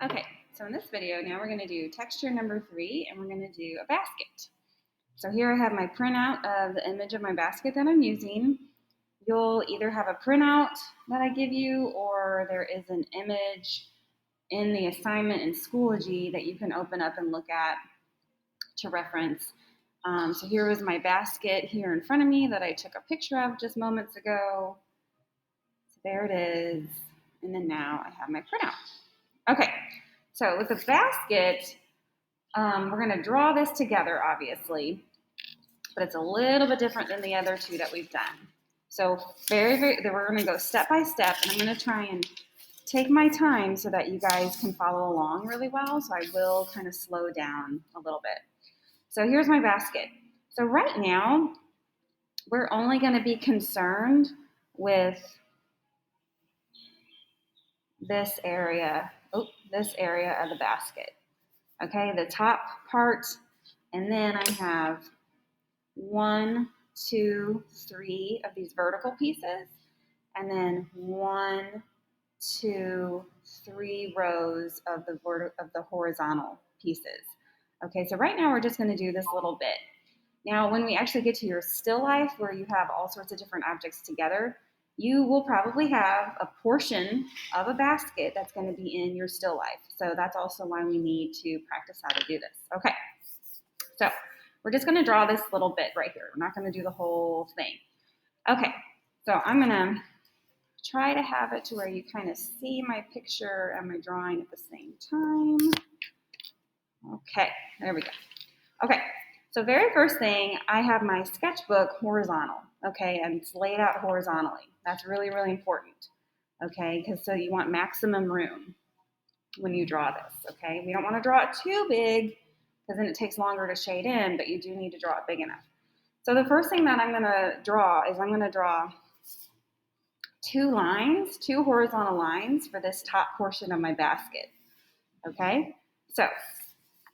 Okay, so in this video, now we're going to do texture number 3, and we're going to do a basket. So here I have my printout of the image of my basket that I'm using. You'll either have a printout that I give you, or there is an image in the assignment in Schoology that you can open up and look at to reference. So here was my basket here in front of me that I took a picture of just moments ago. So there it is. And then now I have my printout. Okay, so with the basket, we're going to draw this together, obviously, but it's a little bit different than the other two that we've done. So we're going to go step by step, and I'm going to try and take my time so that you guys can follow along really well. So I will kind of slow down a little bit. So here's my basket. So right now, we're only going to be concerned with this area of the basket. Okay, the top part, and then I have 1, 2, 3 of these vertical pieces, and then 1, 2, 3 rows of the horizontal pieces. Okay, so right now we're just going to do this little bit. Now, when we actually get to your still life, where you have all sorts of different objects together, you will probably have a portion of a basket that's going to be in your still life. So that's also why we need to practice how to do this. Okay, so we're just going to draw this little bit right here. We're not going to do the whole thing. Okay, so I'm going to try to have it to where you kind of see my picture and my drawing at the same time. Okay, there we go. Okay, so very first thing, I have my sketchbook horizontal, okay, and it's laid out horizontally. That's really, really important, okay, because so you want maximum room when you draw this, okay? We don't want to draw it too big because then it takes longer to shade in, but you do need to draw it big enough. So the first thing that I'm going to draw is I'm going to draw 2 horizontal lines for this top portion of my basket, okay? So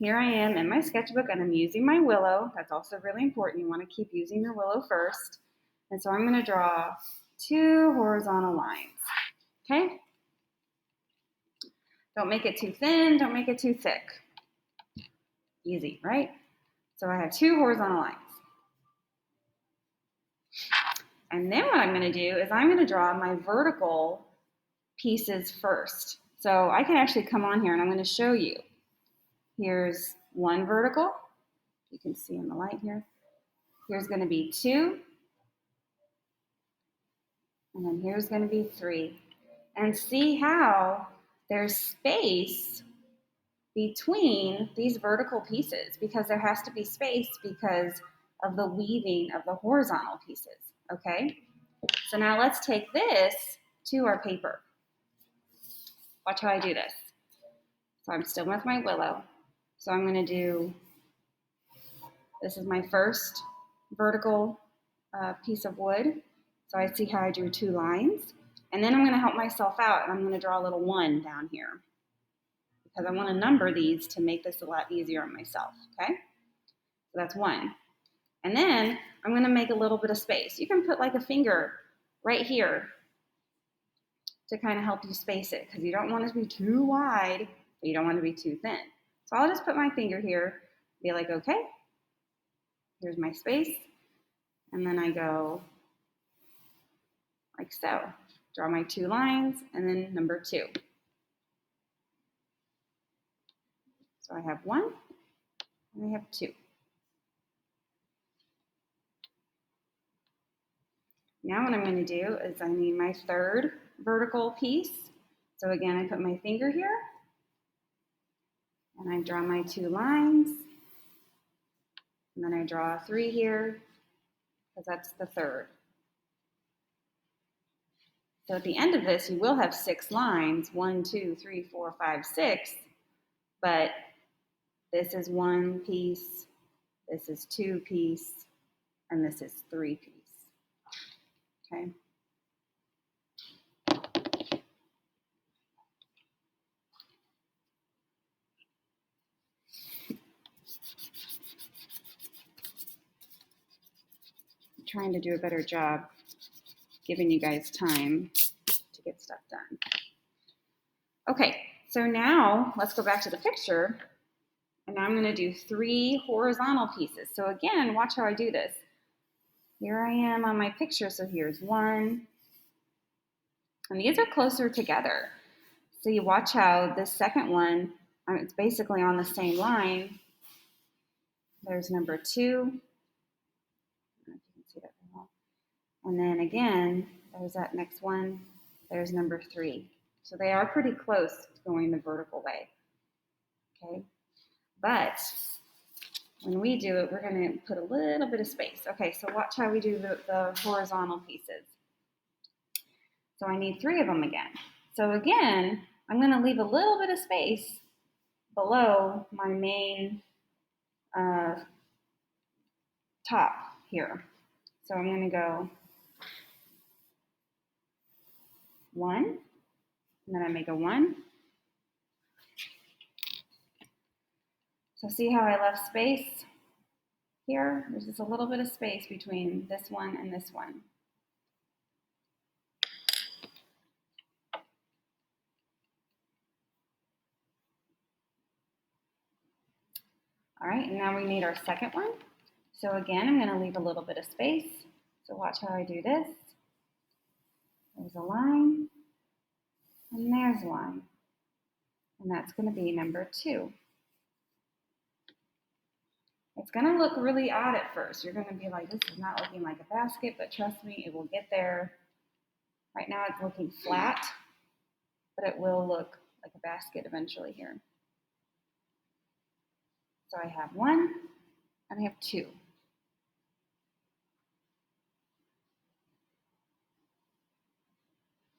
here I am in my sketchbook, and I'm using my willow. That's also really important. You want to keep using your willow first. And so I'm going to draw 2 horizontal lines, okay? Don't make it too thin, don't make it too thick. Easy, right? So I have 2 horizontal lines. And then what I'm going to do is I'm going to draw my vertical pieces first. So I can actually come on here and I'm going to show you. Here's 1 vertical. You can see in the light here. Here's going to be 2. And then here's going to be 3. And see how there's space between these vertical pieces, because there has to be space because of the weaving of the horizontal pieces, okay? So now let's take this to our paper. Watch how I do this. So I'm still with my willow. So I'm going to do, this is my first vertical piece of wood. So I see how I drew 2 lines. And then I'm going to help myself out, and I'm going to draw a little 1 down here, because I want to number these to make this a lot easier on myself, okay? So that's 1. And then I'm going to make a little bit of space. You can put like a finger right here to kind of help you space it, because you don't want it to be too wide, but you don't want it to be too thin. So I'll just put my finger here, be like, okay, here's my space. And then I go like so. Draw my 2 lines, and then number 2. So I have 1, and I have 2. Now what I'm going to do is I need my 3rd vertical piece. So again, I put my finger here, and I draw my 2 lines, and then I draw a 3 here, because that's the 3rd. So at the end of this, you will have 6 lines, 1, 2, 3, 4, 5, 6, but this is 1 piece, this is 2 piece, and this is 3 piece, okay? I'm trying to do a better job giving you guys time to get stuff done. Okay, so now let's go back to the picture, and I'm going to do 3 horizontal pieces. So again, watch how I do this. Here I am on my picture, so here's 1, and these are closer together. So you watch how this second one, it's basically on the same line. There's number 2. I don't know if you can see that very well. And then again, there's that next one. There's number 3. So they are pretty close to going the vertical way. Okay, but when we do it, we're going to put a little bit of space. Okay, so watch how we do the horizontal pieces. So I need 3 of them again. So again, I'm going to leave a little bit of space below my main top here. So I'm going to go 1, and then I make a 1. So see how I left space here? There's just a little bit of space between this one and this one. All right, and now we need our second one. So again, I'm going to leave a little bit of space. So watch how I do this. There's a line, and there's a line. And that's going to be number 2. It's going to look really odd at first. You're going to be like, this is not looking like a basket, but trust me, it will get there. Right now it's looking flat, but it will look like a basket eventually here. So I have 1, and I have 2.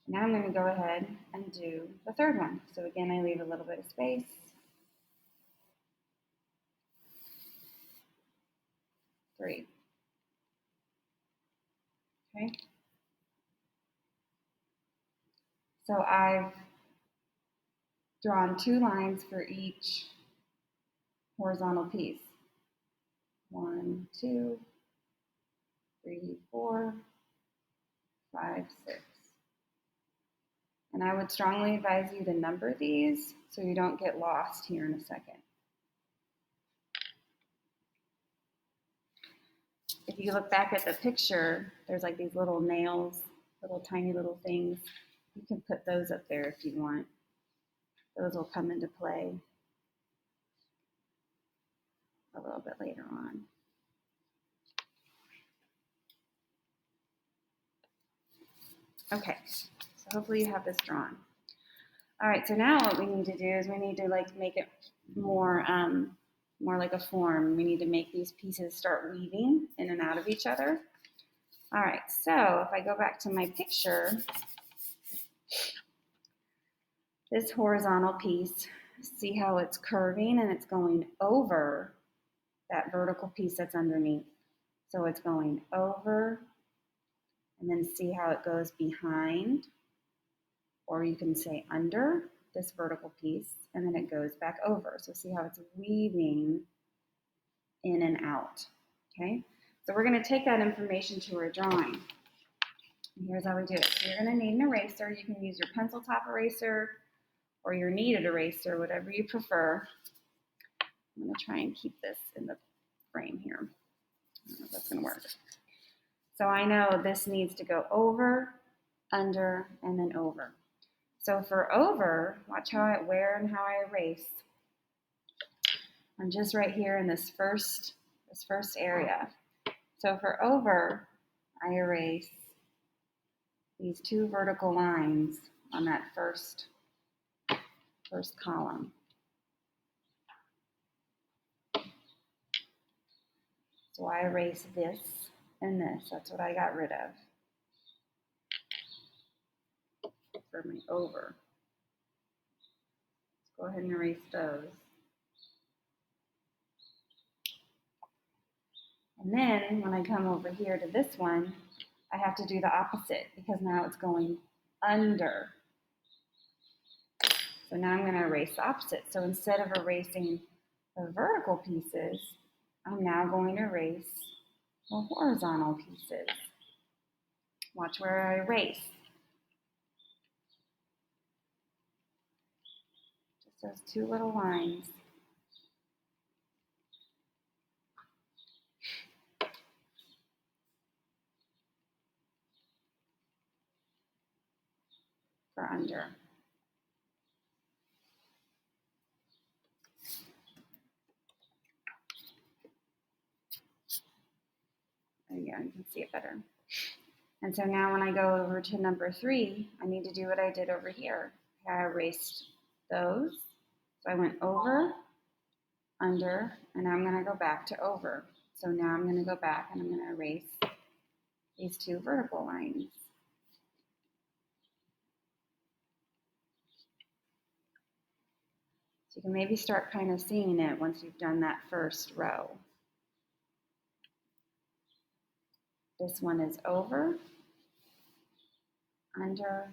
Now I'm going to go ahead and do the third one. So again, I leave a little bit of space. Three. Okay. So I've drawn 2 lines for each horizontal piece. 1, 2, 3, 4, 5, 6. And I would strongly advise you to number these so you don't get lost here in a second. If you look back at the picture, there's like these little nails, little tiny little things. You can put those up there if you want. Those will come into play a little bit later on. Okay, so hopefully you have this drawn. All right, so now what we need to do is we need to like make it more like a form. We need to make these pieces start weaving in and out of each other. All right, so if I go back to my picture, this horizontal piece, see how it's curving and it's going over that vertical piece that's underneath. So it's going over, and then see how it goes behind, or you can say under this vertical piece, and then it goes back over. So see how it's weaving in and out, okay? So we're gonna take that information to our drawing. And here's how we do it. So you're gonna need an eraser. You can use your pencil top eraser or your kneaded eraser, whatever you prefer. I'm gonna try and keep this in the frame here. I don't know if that's gonna work. So I know this needs to go over, under, and then over. So for over, watch where and how I erase. I'm just right here in this first area. So for over, I erase these 2 vertical lines on that first column. So I erase this and this. That's what I got rid of for my over. Let's go ahead and erase those. And then when I come over here to this one, I have to do the opposite because now it's going under. So now I'm going to erase the opposite. So instead of erasing the vertical pieces, I'm now going to erase the horizontal pieces. Watch where I erase. those two little lines. For under. There you go, you can see it better. And so now when I go over to number 3, I need to do what I did over here. I erased those. So I went over, under, and I'm going to go back to over. So now I'm going to go back and I'm going to erase these two vertical lines. So you can maybe start kind of seeing it once you've done that first row. This one is over, under,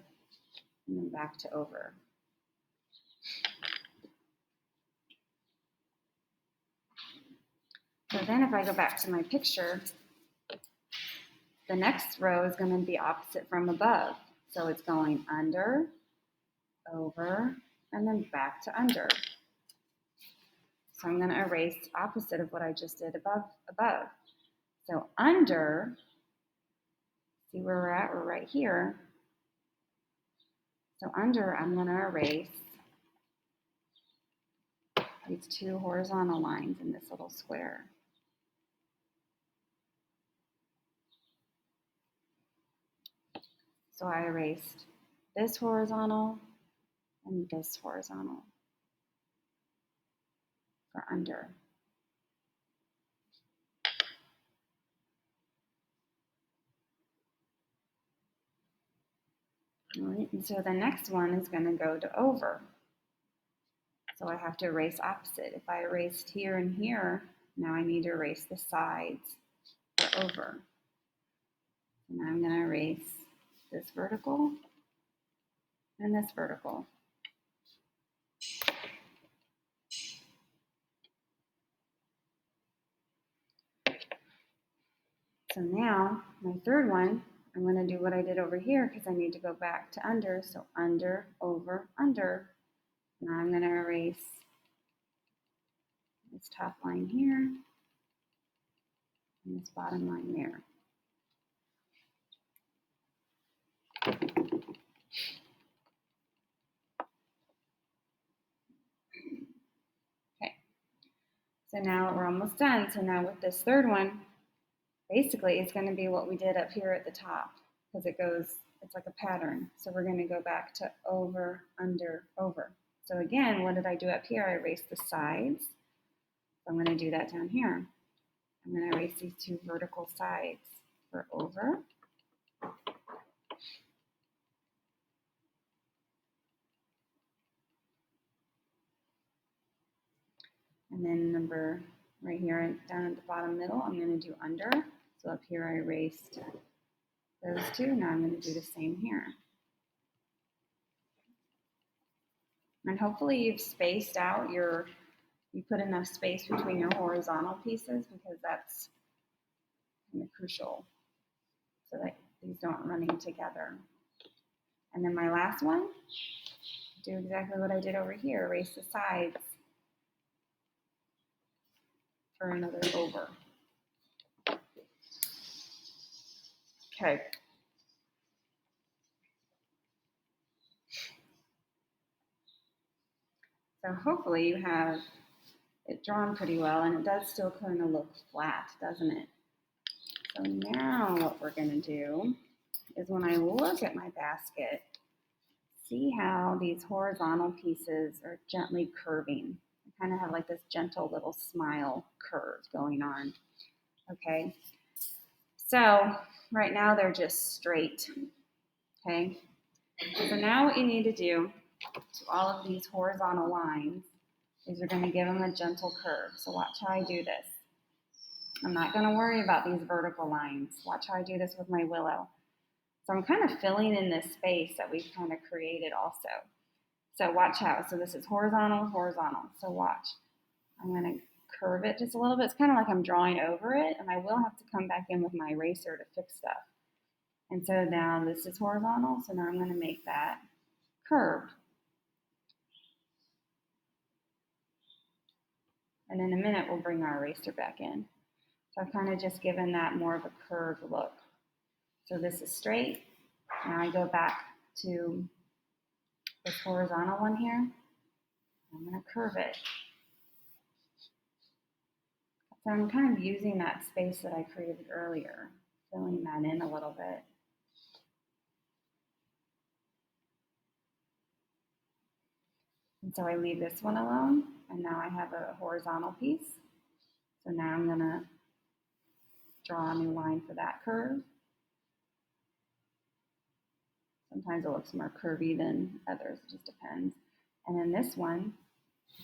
and then back to over. So then if I go back to my picture, the next row is going to be opposite from above. So it's going under, over, and then back to under. So I'm going to erase opposite of what I just did above. So under, see where we're at? We're right here. So under, I'm going to erase these two horizontal lines in this little square. So I erased this horizontal and this horizontal for under. All right, and so the next one is going to go to over. So I have to erase opposite. If I erased here and here, now I need to erase the sides for over. And I'm going to erase this vertical and this vertical. So now my third one, I'm going to do what I did over here because I need to go back to under. So under, over, under. Now I'm going to erase this top line here and this bottom line there. Okay, so now we're almost done. So now with this third one, basically it's going to be what we did up here at the top because it's like a pattern. So we're going to go back to over, under, over. So again, what did I do up here? I erased the sides. So I'm going to do that down here. I'm going to erase these two vertical sides for over. And then number right here down at the bottom middle, I'm going to do under. So up here I erased those two. Now I'm going to do the same here. And hopefully you've spaced out you put enough space between your horizontal pieces because that's kind of crucial so that these don't run in together. And then my last one, do exactly what I did over here, erase the sides for another over. Okay. So hopefully you have it drawn pretty well, and it does still kind of look flat, doesn't it? So now what we're going to do is when I look at my basket, see how these horizontal pieces are gently curving. I kind of have like this gentle little smile curve going on. Okay, so right now they're just straight. Okay, so now what you need to do to all of these horizontal lines is you're going to give them a gentle curve. So watch how I do this. I'm not going to worry about these vertical lines. Watch how I do this with my willow. So I'm kind of filling in this space that we've kind of created also. So watch how. So this is horizontal, horizontal. So watch. I'm going to curve it just a little bit. It's kind of like I'm drawing over it, and I will have to come back in with my eraser to fix stuff. And so now this is horizontal, so now I'm going to make that curved. And in a minute, we'll bring our eraser back in. So I've kind of just given that more of a curved look. So this is straight. Now I go back to this horizontal one here. I'm going to curve it. So I'm kind of using that space that I created earlier, filling that in a little bit. And so I leave this one alone, and now I have a horizontal piece. So now I'm going to draw a new line for that curve. Sometimes it looks more curvy than others, it just depends. And then this one,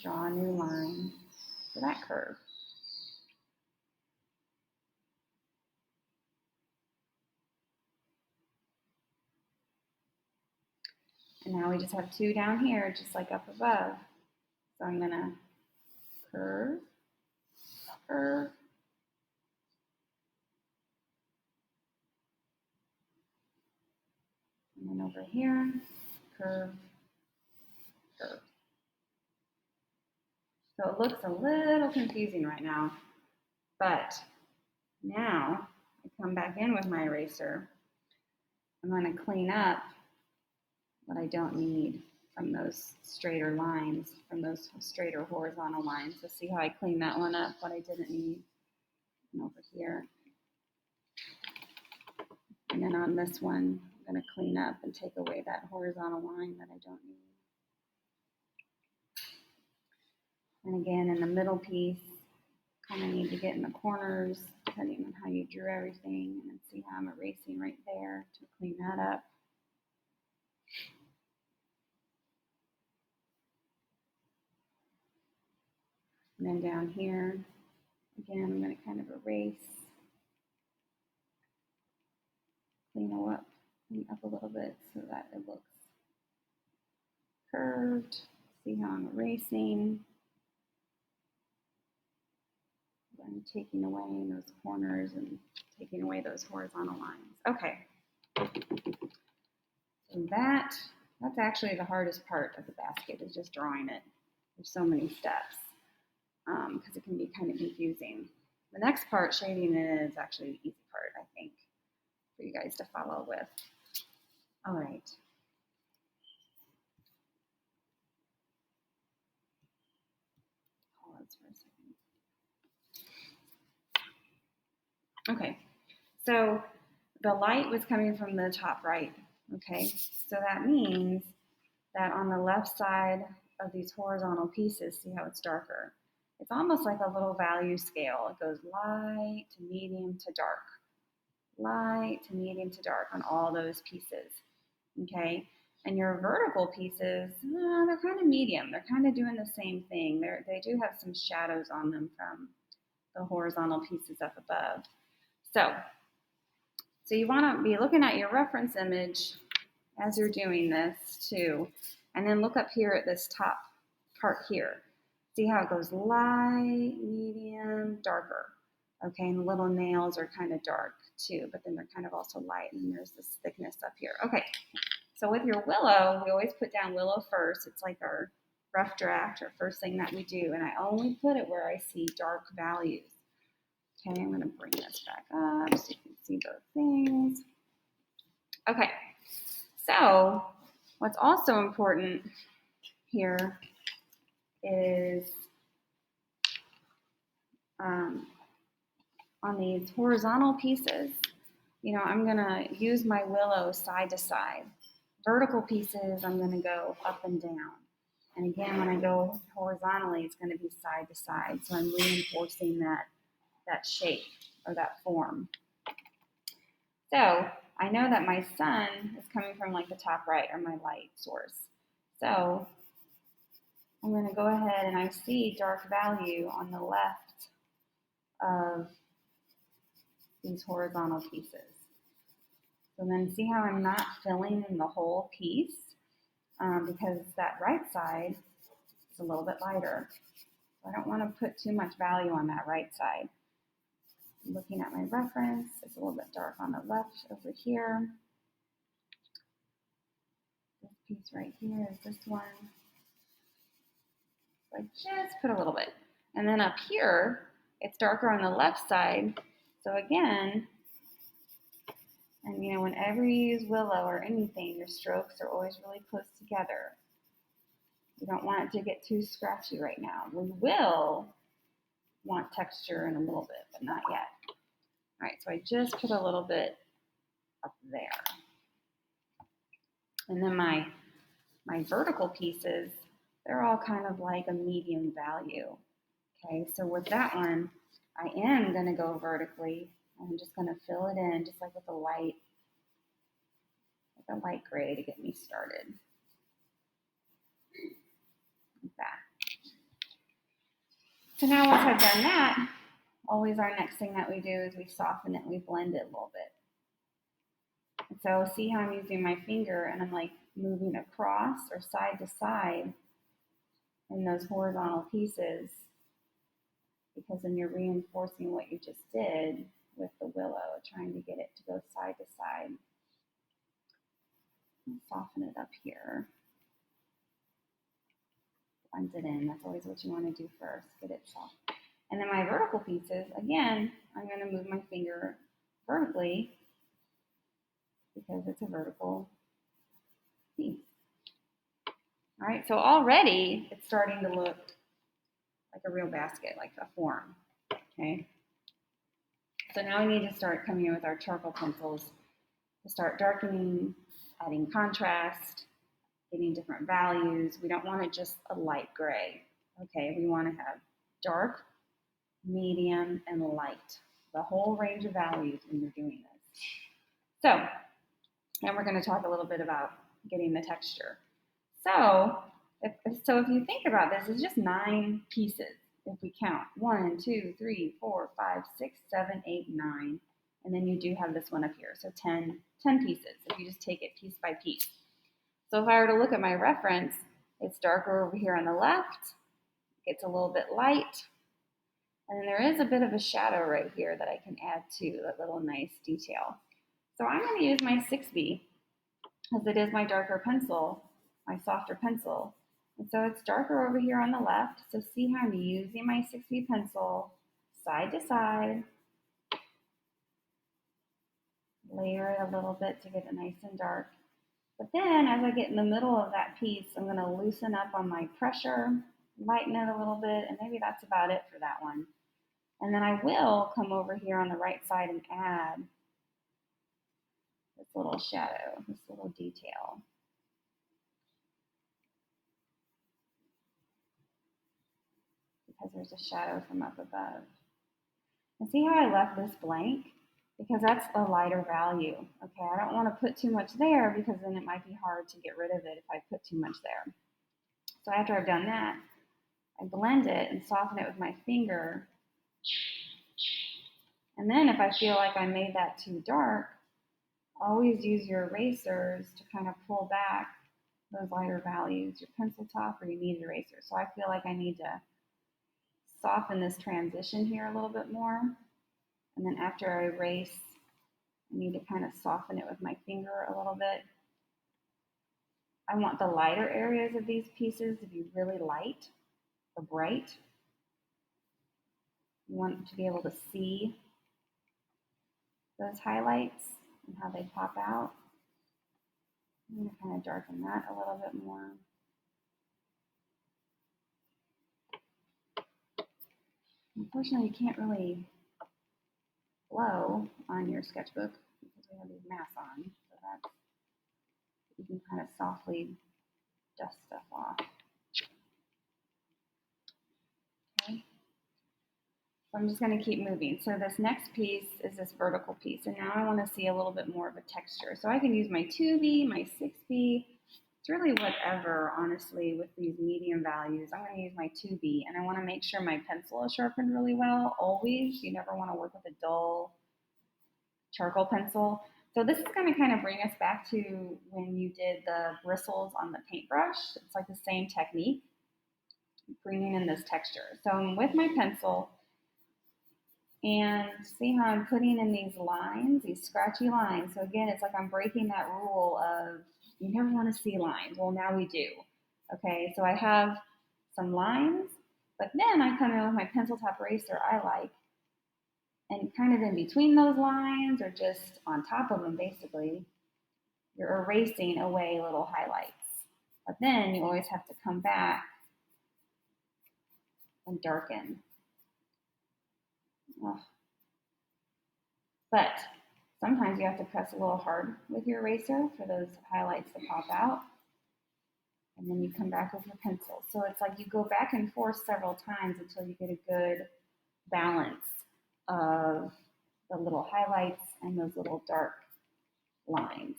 draw a new line for that curve. And now we just have two down here, just like up above. So I'm going to curve, curve, and then over here, curve, curve. So it looks a little confusing right now, but now I come back in with my eraser. I'm going to clean up what I don't need from those straighter lines, from those straighter horizontal lines. So see how I clean that one up, what I didn't need. And over here. And then on this one, I'm going to clean up and take away that horizontal line that I don't need. And again, in the middle piece, kind of need to get in the corners, depending on how you drew everything, and then see how I'm erasing right there to clean that up. And then down here, again, I'm going to kind of erase, clean up a little bit so that it looks curved. See how I'm erasing. I'm taking away those corners and taking away those horizontal lines. Okay. So that's actually the hardest part of the basket, is just drawing it. There's so many steps because it can be kind of confusing. The next part, shading it, is actually the easy part, I think, for you guys to follow with. All right. Pause for a second. Okay, so the light was coming from the top right. Okay, so that means that on the left side of these horizontal pieces, see how it's darker? It's almost like a little value scale. It goes light to medium to dark, light to medium to dark on all those pieces, okay? And your vertical pieces, they're kind of medium. They're kind of doing the same thing. They do have some shadows on them from the horizontal pieces up above. So you want to be looking at your reference image as you're doing this too. And then look up here at this top part here. See how it goes light, medium, darker. Okay, and the little nails are kind of dark too, but then they're kind of also light, and there's this thickness up here. Okay, so with your willow, we always put down willow first. It's like our rough draft, or first thing that we do, and I only put it where I see dark values. Okay, I'm gonna bring this back up so you can see both things. Okay, so what's also important here is on these horizontal pieces, you know, I'm gonna use my willow side to side. Vertical pieces, I'm gonna go up and down. And again, when I go horizontally, it's gonna be side to side. So I'm reinforcing that shape or that form. So I know that my sun is coming from like the top right, or my light source. So I'm going to go ahead, and I see dark value on the left of these horizontal pieces. So then see how I'm not filling in the whole piece because that right side is a little bit lighter. So I don't want to put too much value on that right side. Looking at my reference, it's a little bit dark on the left over here. This piece right here is this one. So I just put a little bit. And then up here, it's darker on the left side. So again, and whenever you use willow or anything, your strokes are always really close together. You don't want it to get too scratchy right now. We will want texture in a little bit, but not yet. All right, so I just put a little bit up there. And then my vertical pieces, they're all kind of like a medium value. Okay, so with that one, I am going to go vertically. I'm just going to fill it in just like with a light gray to get me started. Like that. So now once I've done that, always our next thing that we do is we soften it and we blend it a little bit. And so see how I'm using my finger and I'm like moving across or side to side in those horizontal pieces, because then you're reinforcing what you just did with the willow, trying to get it to go side to side. And soften it up here. Blend it in. That's always what you want to do first. Get it soft. And then my vertical pieces, again, I'm going to move my finger vertically because it's a vertical piece. All right, so already it's starting to look like a real basket, like a form. Okay. So now we need to start coming in with our charcoal pencils to start darkening, adding contrast, getting different values. We don't want it just a light gray. Okay, we want to have dark, medium, and light. The whole range of values when you're doing this. So, and we're going to talk a little bit about getting the texture. So if you think about this, it's just 9 pieces. If we count 1, 2, 3, 4, 5, 6, 7, 8, 9, and then you do have this one up here. So 10 pieces if you just take it piece by piece. So if I were to look at my reference, it's darker over here on the left, gets a little bit light, and then there is a bit of a shadow right here that I can add to, that little nice detail. So I'm going to use my 6B, because it is my darker pencil, my softer pencil. And so it's darker over here on the left. So see how I'm using my 6B pencil side to side, layer it a little bit to get it nice and dark. But then as I get in the middle of that piece, I'm going to loosen up on my pressure, lighten it a little bit, and maybe that's about it for that one. And then I will come over here on the right side and add this little shadow, this little detail. Because there's a shadow from up above. And see how I left this blank? Because that's a lighter value. Okay, I don't want to put too much there because then it might be hard to get rid of it if I put too much there. So after I've done that, I blend it and soften it with my finger. And then if I feel like I made that too dark, always use your erasers to kind of pull back those lighter values, your pencil top or your kneaded eraser. So I feel like I need to soften this transition here a little bit more. And then after I erase, I need to kind of soften it with my finger a little bit. I want the lighter areas of these pieces to be really light or bright. You want to be able to see those highlights and how they pop out. I'm going to kind of darken that a little bit more. Unfortunately, you can't really blow on your sketchbook because we have these masks on, so that you can kind of softly dust stuff off. Okay. So I'm just going to keep moving. So this next piece is this vertical piece, and now I want to see a little bit more of a texture. So I can use my 2B, my 6B. It's really whatever, honestly, with these medium values. I'm going to use my 2B, and I want to make sure my pencil is sharpened really well, always. You never want to work with a dull charcoal pencil. So this is going to kind of bring us back to when you did the bristles on the paintbrush. It's like the same technique, bringing in this texture. So I'm with my pencil, and see how I'm putting in these lines, these scratchy lines. So again, it's like I'm breaking that rule of you never want to see lines. Well, now we do. Okay, so I have some lines, But then I come in with my pencil top eraser I like, and kind of in between those lines or just on top of them, basically, you're erasing away little highlights. But then you always have to come back and darken. Ugh. But sometimes you have to press a little hard with your eraser for those highlights to pop out. And then you come back with your pencil. So it's like you go back and forth several times until you get a good balance of the little highlights and those little dark lines.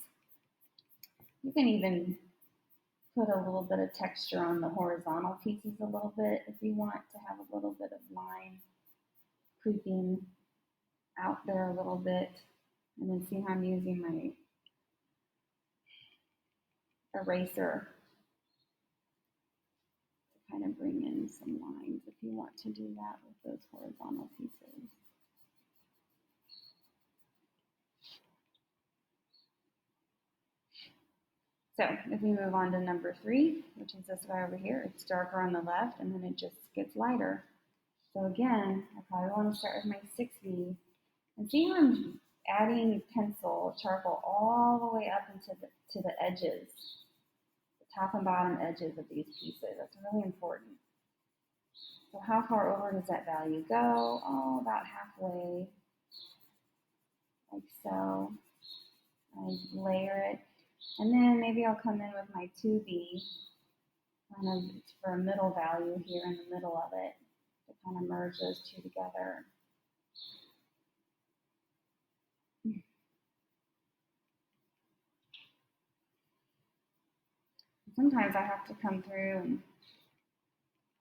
You can even put a little bit of texture on the horizontal pieces a little bit if you want to have a little bit of line creeping out there a little bit. And then see how I'm using my eraser to kind of bring in some lines if you want to do that with those horizontal pieces. So if we move on to number 3, which is this guy over here, it's darker on the left and then it just gets lighter. So again, I probably want to start with my 6B and see how I'm adding pencil, charcoal all the way up into the edges, the top and bottom edges of these pieces. That's really important. So how far over does that value go? Oh, about halfway, like so. I layer it. And then maybe I'll come in with my 2B, kind of for a middle value here in the middle of it, to kind of merge those two together. Sometimes I have to come through and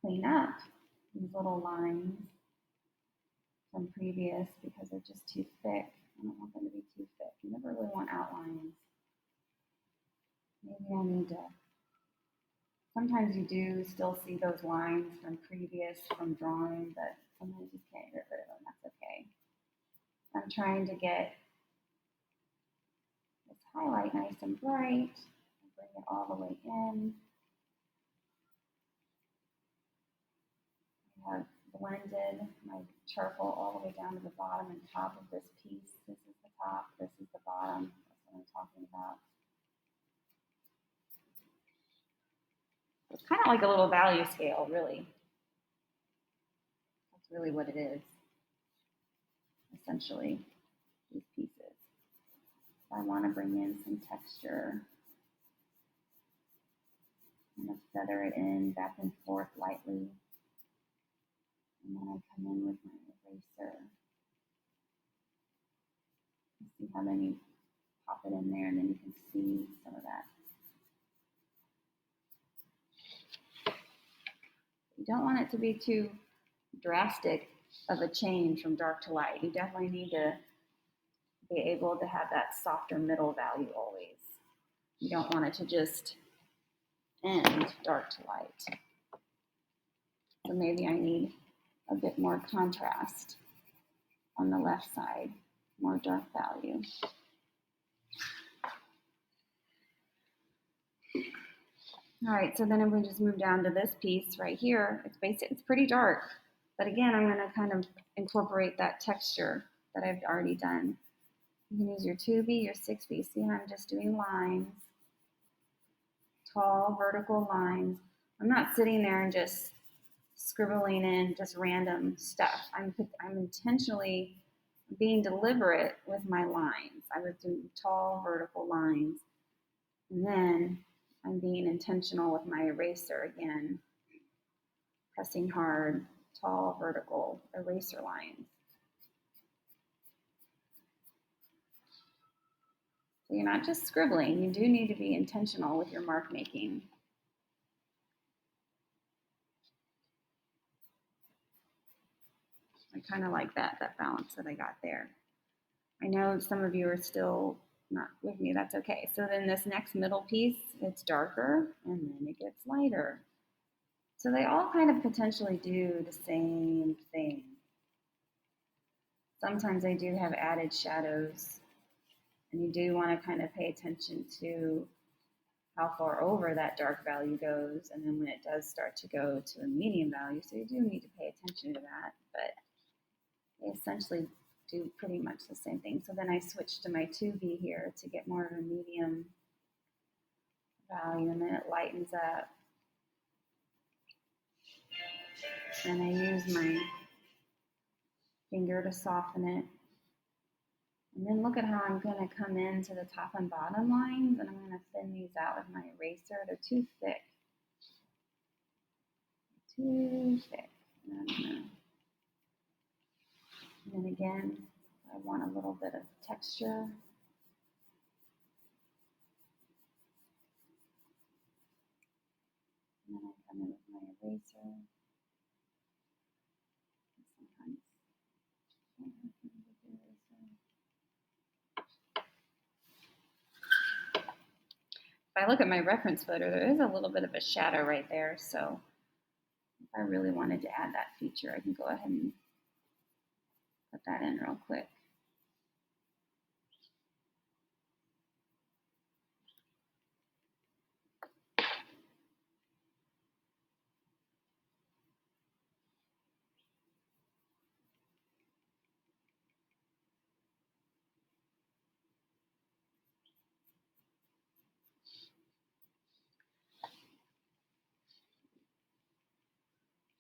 clean up these little lines from previous because they're just too thick. I don't want them to be too thick. You never really want outlines. Maybe I need to, sometimes you do still see those lines from drawing, but sometimes you can't get rid of them. That's okay. I'm trying to get this highlight nice and bright. Bring it all the way in. I have blended my charcoal all the way down to the bottom and top of this piece. This is the top, this is the bottom. That's what I'm talking about. It's kind of like a little value scale, really. That's really what it is, essentially, these pieces. I want to bring in some texture. I'm going to feather it in back and forth lightly. And then I come in with my eraser. See how many pop it in there, and then you can see some of that. You don't want it to be too drastic of a change from dark to light. You definitely need to be able to have that softer middle value always. You don't want it to just end dark to light. So maybe I need a bit more contrast on the left side, more dark value. All right, so then I'm going to just move down to this piece right here. It's pretty dark, but again, I'm going to kind of incorporate that texture that I've already done. You can use your 2B, your 6B. See how I'm just doing lines, tall vertical lines. I'm not sitting there and just scribbling in just random stuff. I'm intentionally being deliberate with my lines. I would do tall vertical lines, and then I'm being intentional with my eraser again, pressing hard, tall vertical eraser lines. So you're not just scribbling, you do need to be intentional with your mark making. I kind of like that balance that I got there. I know some of you are still not with me, that's okay. So then this next middle piece, it's darker and then it gets lighter. So they all kind of potentially do the same thing. Sometimes they do have added shadows, and you do want to kind of pay attention to how far over that dark value goes, and then when it does start to go to a medium value. So you do need to pay attention to that, but they essentially do pretty much the same thing. So then I switched to my 2B here to get more of a medium value, and then it lightens up. And I use my finger to soften it. And then look at how I'm going to come into the top and bottom lines, and I'm going to thin these out with my eraser. They're too thick. Too thick. And then again, I want a little bit of texture. And then I come in with my eraser. Sometimes if I look at my reference photo, there is a little bit of a shadow right there. So if I really wanted to add that feature, I can go ahead and put that in real quick.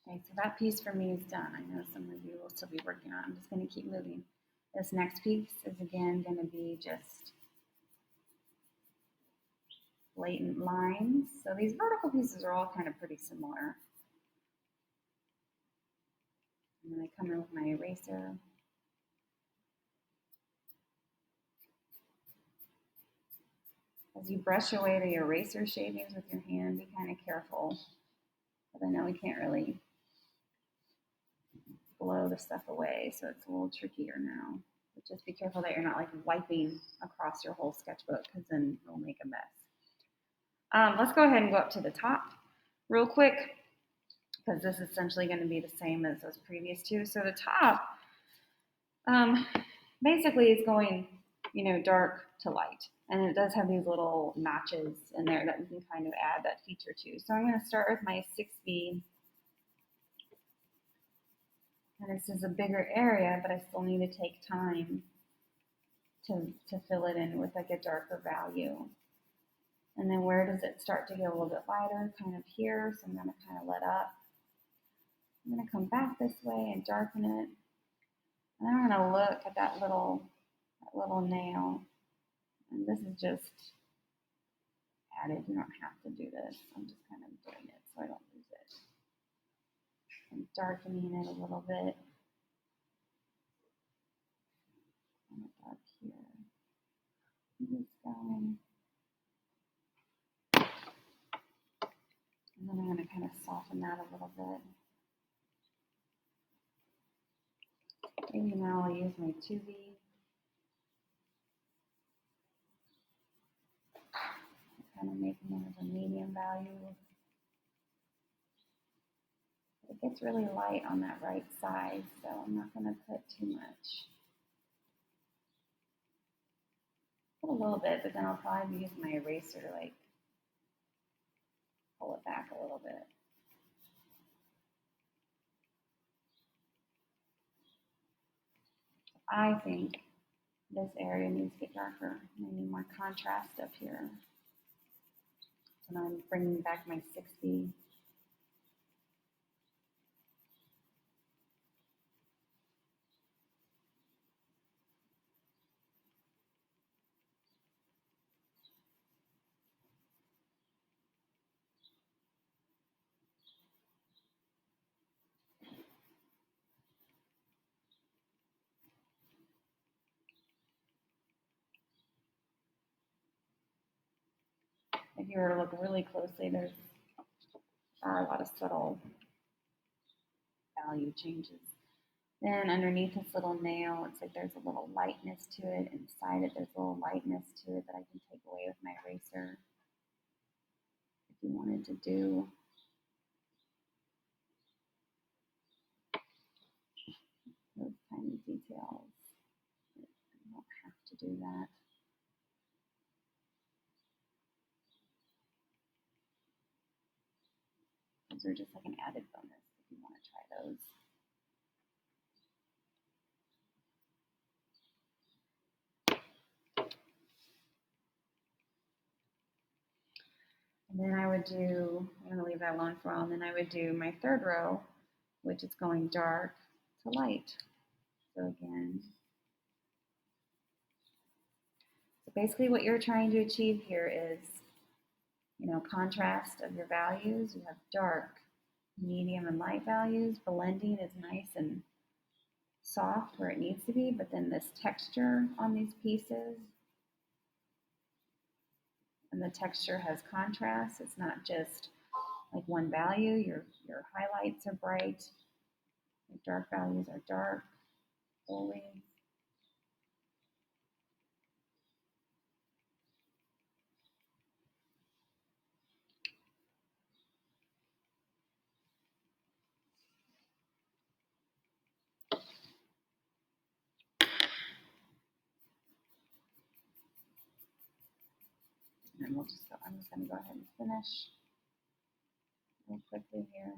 Okay, so that piece for me is done. I know some of you will still be working on it. I'm just going to keep moving. This next piece is again going to be just blatant lines. So these vertical pieces are all kind of pretty similar. And then I come in with my eraser. As you brush away the eraser shavings with your hand, be kind of careful. But I know we can't really blow the stuff away, so it's a little trickier now. But just be careful that you're not like wiping across your whole sketchbook, because then it'll make a mess. Let's go ahead and go up to the top real quick, because this is essentially going to be the same as those previous two. So the top basically is going, dark to light. And it does have these little notches in there that we can kind of add that feature to. So I'm going to start with my 6B. And this is a bigger area, but I still need to take time to fill it in with like a darker value. And then where does it start to get a little bit lighter? Kind of here. So I'm going to kind of let up. I'm going to come back this way and darken it. And then I'm going to look at that little nail. And this is just added. You don't have to do this. I'm just kind of doing it so I don't lose it. I'm darkening it a little bit. Kind of dark here. This guy. And then I'm going to kind of soften that a little bit. Maybe now I'll use my 2B. Kind of make more of a medium value. It gets really light on that right side, so I'm not going to put too much. Put a little bit, but then I'll probably use my eraser to like pull it back a little bit. I think this area needs to get darker. I need more contrast up here. So now I'm bringing back my 6B. If you were to look really closely, there are a lot of subtle value changes. Then underneath this little nail, it's like there's a little lightness to it. Inside it, there's a little lightness to it that I can take away with my eraser. If you wanted to do those tiny details, you don't have to do that. Those are just like an added bonus if you want to try those. And then I would do, I'm going to leave that alone for a while, and then I would do my third row, which is going dark to light. So again, so basically what you're trying to achieve here is, you know, contrast of your values. You have dark, medium, and light values. Blending is nice and soft where it needs to be, but then this texture on these pieces, and the texture has contrast. It's not just like one value. Your highlights are bright. Your dark values are dark, fully. And we'll just go, I'm just going to go ahead and finish real quickly here.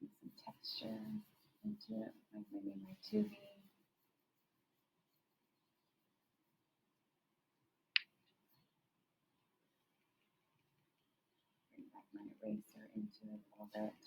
Get some texture into it, like maybe my 2B. Bring back my eraser into it a little bit.